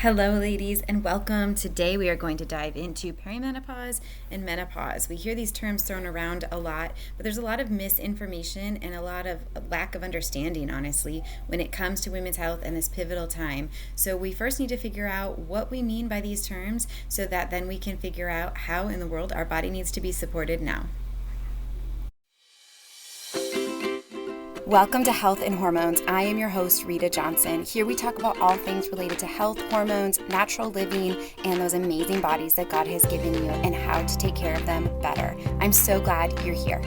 Hello, ladies, and welcome. Today we are going to dive into perimenopause and menopause. We hear these terms thrown around a lot, but there's a lot of misinformation and a lot of lack of understanding, honestly, when it comes to women's health and this pivotal time. So we first need to figure out what we mean by these terms so that then we can figure out how in the world our body needs to be supported now. Welcome to Health and Hormones. I am your host, Rita Johnson. Here we talk about all things related to health, hormones, natural living, and those amazing bodies that God has given you and how to take care of them better. I'm so glad you're here.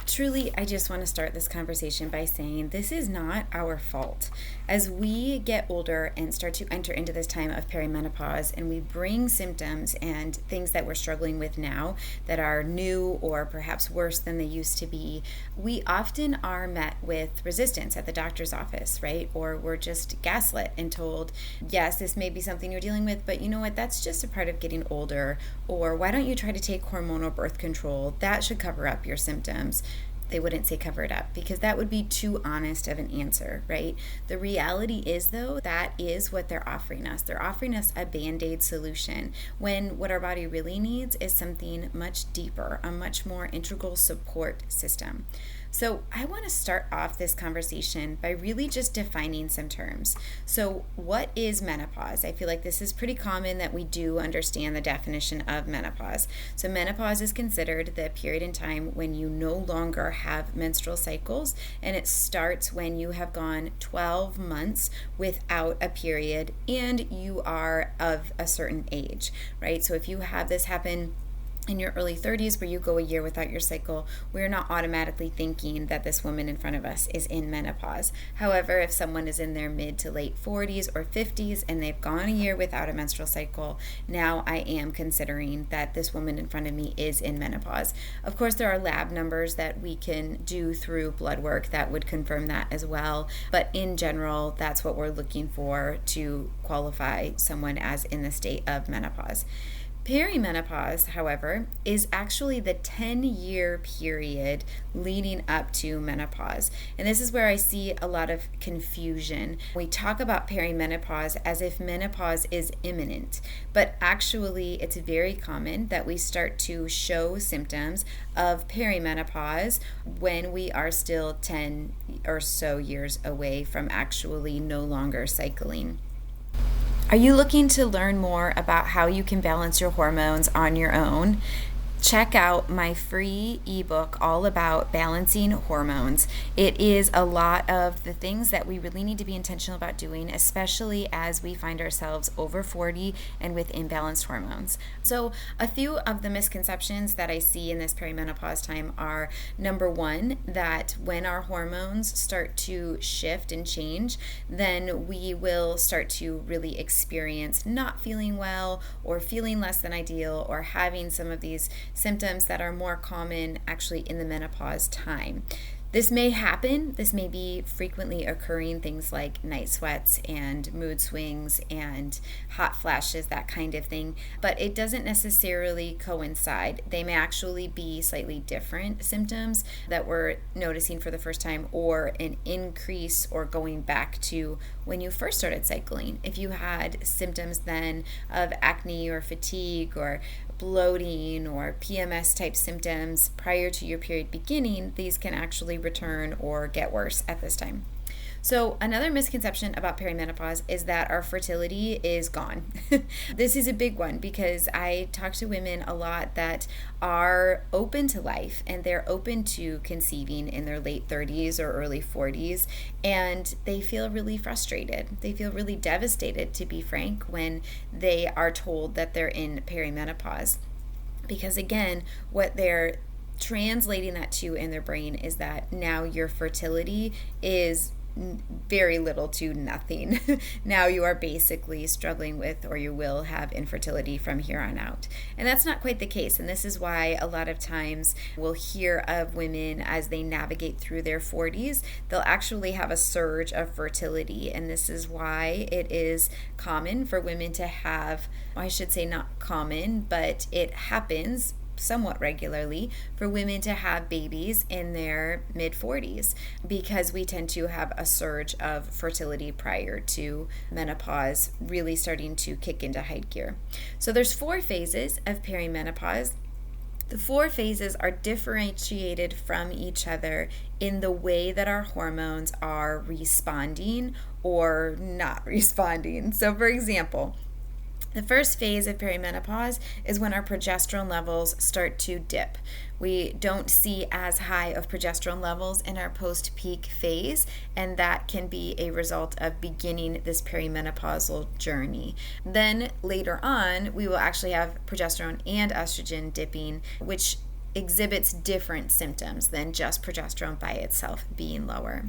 Truly, I just want to start this conversation by saying this is not our fault. As we get older and start to enter into this time of perimenopause and we bring symptoms and things that we're struggling with now that are new or perhaps worse than they used to be, we often are met with resistance at the doctor's office, right? Or we're just gaslit and told, yes, this may be something you're dealing with, but you know what? That's just a part of getting older. Or why don't you try to take hormonal birth control? That should cover up your symptoms. They wouldn't say cover it up because that would be too honest of an answer, right? The reality is, though, that is what they're offering us. They're offering us a Band-Aid solution when what our body really needs is something much deeper, a much more integral support system. So I want to start off this conversation by really just defining some terms. So what is menopause? I feel like this is pretty common that we do understand the definition of menopause. So menopause is considered the period in time when you no longer have menstrual cycles, and it starts when you have gone 12 months without a period and you are of a certain age, right? So if you have this happen in your early 30s where you go a year without your cycle, we're not automatically thinking that this woman in front of us is in menopause. However, if someone is in their mid to late 40s or 50s and they've gone a year without a menstrual cycle, now I am considering that this woman in front of me is in menopause. Of course, there are lab numbers that we can do through blood work that would confirm that as well. But in general, that's what we're looking for to qualify someone as in the state of menopause. Perimenopause, however, is actually the 10-year period leading up to menopause. And this is where I see a lot of confusion. We talk about perimenopause as if menopause is imminent, but actually it's very common that we start to show symptoms of perimenopause when we are still 10 or so years away from actually no longer cycling. Are you looking to learn more about how you can balance your hormones on your own? Check out my free ebook all about balancing hormones. It is a lot of the things that we really need to be intentional about doing, especially as we find ourselves over 40 and with imbalanced hormones. So a few of the misconceptions that I see in this perimenopause time are, number one, that when our hormones start to shift and change, then we will start to really experience not feeling well or feeling less than ideal or having some of these symptoms that are more common actually in the menopause time. This may happen. This may be frequently occurring things like night sweats and mood swings and hot flashes, that kind of thing, but it doesn't necessarily coincide. They may actually be slightly different symptoms that we're noticing for the first time, or an increase or going back to when you first started cycling. If you had symptoms then of acne or fatigue or bloating or PMS type symptoms prior to your period beginning, these can actually return or get worse at this time. So another misconception about perimenopause is that our fertility is gone. This is a big one because I talk to women a lot that are open to life and they're open to conceiving in their late 30s or early 40s, and they feel really frustrated. They feel really devastated, to be frank, when they are told that they're in perimenopause. Because again, what they're translating that to in their brain is that now your fertility is very little to nothing. Now you are basically struggling with, or you will have infertility from here on out. And that's not quite the case. And this is why a lot of times we'll hear of women as they navigate through their 40s, they'll actually have a surge of fertility. And this is why it is common for women to have, I should say not common, but it happens somewhat regularly for women to have babies in their mid 40s because we tend to have a surge of fertility prior to menopause really starting to kick into high gear. So there's 4 phases of perimenopause. The 4 phases are differentiated from each other in the way that our hormones are responding or not responding. So for example, the first phase of perimenopause is when our progesterone levels start to dip. We don't see as high of progesterone levels in our post-peak phase, and that can be a result of beginning this perimenopausal journey. Then later on, we will actually have progesterone and estrogen dipping, which exhibits different symptoms than just progesterone by itself being lower.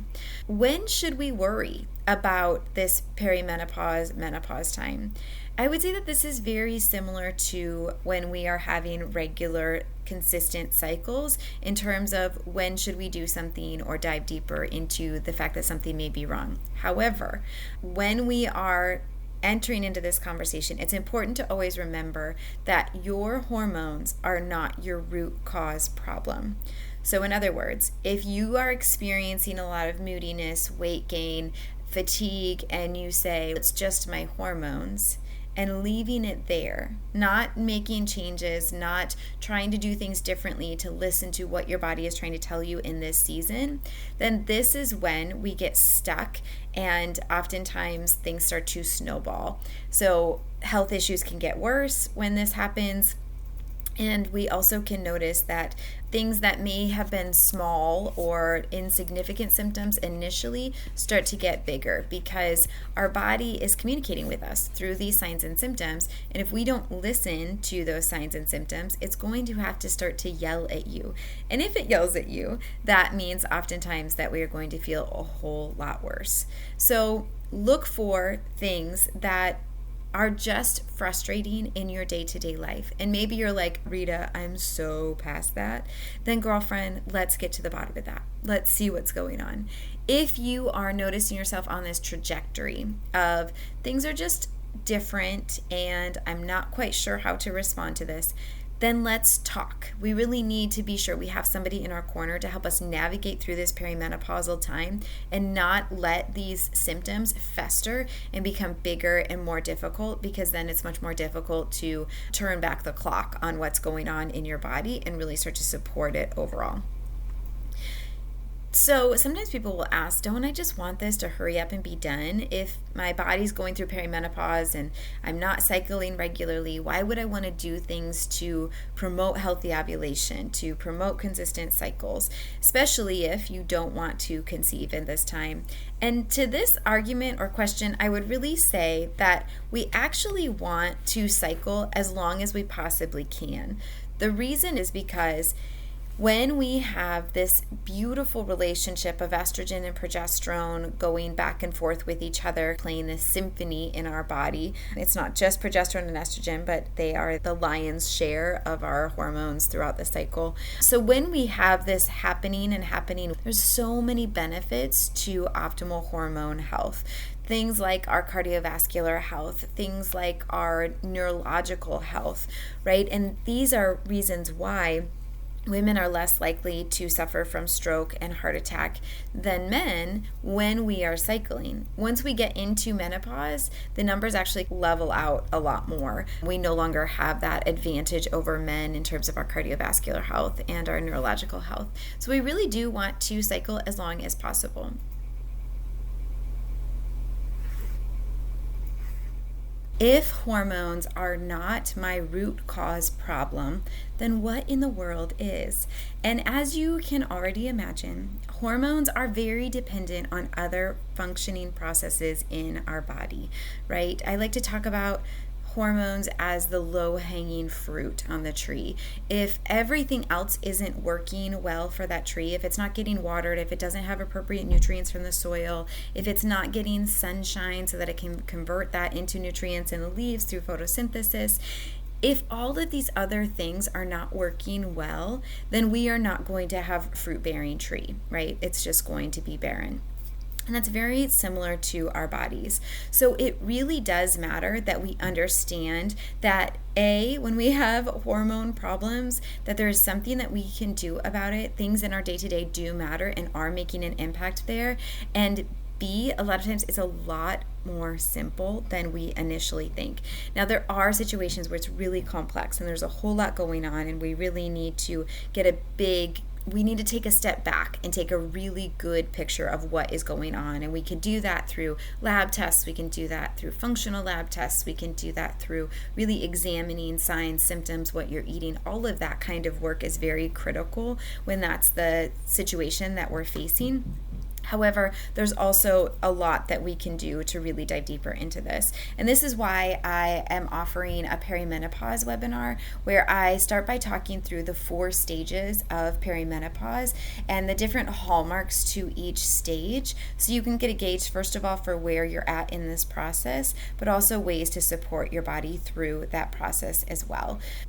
When should we worry about this perimenopause, menopause time? I would say that this is very similar to when we are having regular, consistent cycles in terms of when should we do something or dive deeper into the fact that something may be wrong. However, when we are entering into this conversation, it's important to always remember that your hormones are not your root cause problem. So in other words, if you are experiencing a lot of moodiness, weight gain, fatigue, and you say, it's just my hormones, and leaving it there, not making changes, not trying to do things differently to listen to what your body is trying to tell you in this season, then this is when we get stuck and oftentimes things start to snowball. So health issues can get worse when this happens. And we also can notice that things that may have been small or insignificant symptoms initially start to get bigger because our body is communicating with us through these signs and symptoms. And if we don't listen to those signs and symptoms, it's going to have to start to yell at you. And if it yells at you, that means oftentimes that we are going to feel a whole lot worse. So look for things that are just frustrating in your day-to-day life. And maybe you're like, Rita, I'm so past that. Then girlfriend, let's get to the bottom of that. Let's see what's going on. If you are noticing yourself on this trajectory of things are just different and I'm not quite sure how to respond to this, then let's talk. We really need to be sure we have somebody in our corner to help us navigate through this perimenopausal time and not let these symptoms fester and become bigger and more difficult, because then it's much more difficult to turn back the clock on what's going on in your body and really start to support it overall. So sometimes people will ask, don't I just want this to hurry up and be done? If my body's going through perimenopause and I'm not cycling regularly, why would I want to do things to promote healthy ovulation, to promote consistent cycles, especially if you don't want to conceive in this time? And to this argument or question, I would really say that we actually want to cycle as long as we possibly can. The reason is because when we have this beautiful relationship of estrogen and progesterone going back and forth with each other, playing this symphony in our body, it's not just progesterone and estrogen, but they are the lion's share of our hormones throughout the cycle. So when we have this happening, there's so many benefits to optimal hormone health. Things like our cardiovascular health, things like our neurological health, right? And these are reasons why women are less likely to suffer from stroke and heart attack than men when we are cycling. Once we get into menopause, the numbers actually level out a lot more. We no longer have that advantage over men in terms of our cardiovascular health and our neurological health. So we really do want to cycle as long as possible. If hormones are not my root cause problem, then what in the world is? And as you can already imagine, hormones are very dependent on other functioning processes in our body, right? I like to talk about hormones as the low-hanging fruit on the tree. If everything else isn't working well for that tree, if it's not getting watered, if it doesn't have appropriate nutrients from the soil, if it's not getting sunshine so that it can convert that into nutrients in the leaves through photosynthesis, if all of these other things are not working well, then we are not going to have a fruit-bearing tree, right? It's just going to be barren. And that's very similar to our bodies. So it really does matter that we understand that when we have hormone problems, that there is something that we can do about it. Things in our day-to-day do matter and are making an impact there. And B, a lot of times it's a lot more simple than we initially think. Now, there are situations where it's really complex and there's a whole lot going on, and we really need to we need to take a step back and take a really good picture of what is going on. And we can do that through lab tests. We can do that through functional lab tests. We can do that through really examining signs, symptoms, what you're eating. All of that kind of work is very critical when that's the situation that we're facing. However, there's also a lot that we can do to really dive deeper into this. And this is why I am offering a perimenopause webinar where I start by talking through the 4 stages of perimenopause and the different hallmarks to each stage. So you can get a gauge, first of all, for where you're at in this process, but also ways to support your body through that process as well.